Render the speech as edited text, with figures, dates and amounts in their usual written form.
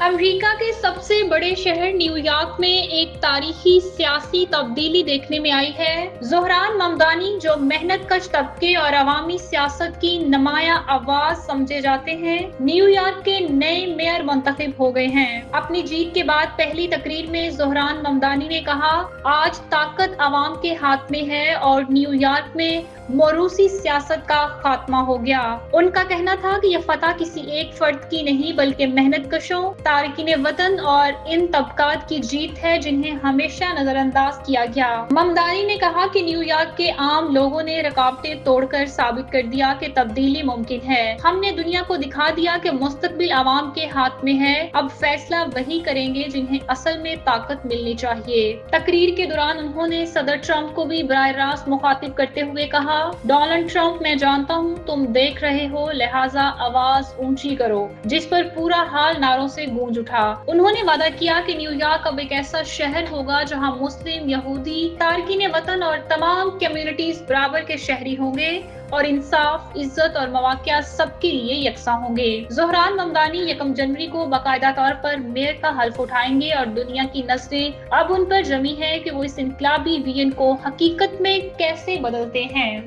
America के सबसे बड़े शहर न्यूयॉर्क में एक तारीखी सियासी तब्दीली देखने में आई है। ज़ोहरान ममदानी, जो मेहनतकश तबके और अवामी सियासत की नुमाया आवाज समझे जाते हैं, न्यूयॉर्क के नए मेयर मुंतखब हो गए हैं। अपनी जीत के बाद पहली तकरीर में ज़ोहरान ममदानी ने कहा, आज ताकत अवाम के हाथ में है और न्यूयॉर्क में मोरूसी सियासत का खात्मा हो गया। उनका कहना था कि यह फतह किसी एक फर्द की नहीं बल्कि मेहनतकशों, तारकीन वतन और इन तबकात की जीत है जिन्हें हमेशा नजरअंदाज किया गया। ममदानी ने कहा कि न्यूयॉर्क के आम लोगों ने रुकावटें तोड़कर साबित कर दिया कि तब्दीली मुमकिन है। हमने दुनिया को दिखा दिया कि मुस्तकबिल अवाम के हाथ में है। अब फैसला वही करेंगे जिन्हें असल में ताकत मिलनी चाहिए। तकरीर के दौरान उन्होंने सदर ट्रंप को भी बराह रास्त मुखातिब करते हुए कहा, डोनाल्ड ट्रंप, मैं जानता हूँ तुम देख रहे हो, लिहाजा आवाज ऊंची करो, जिस पर पूरा हाल नारों से गूंज उठा। उन्होंने वादा किया कि न्यूयॉर्क अब एक ऐसा शहर होगा जहां मुस्लिम, यहूदी, तारकीन वतन और तमाम कम्युनिटीज बराबर के शहरी होंगे और इंसाफ, इज्जत और मौक़िया सबके लिए यकसा होंगे। ज़ोहरान ममदानी 1 जनवरी को बाकायदा तौर पर मेयर का हल्फ उठाएंगे और दुनिया की नजरें अब उन पर जमी है कि वो इस इनकलाबी विजन को हकीकत में कैसे बदलते हैं।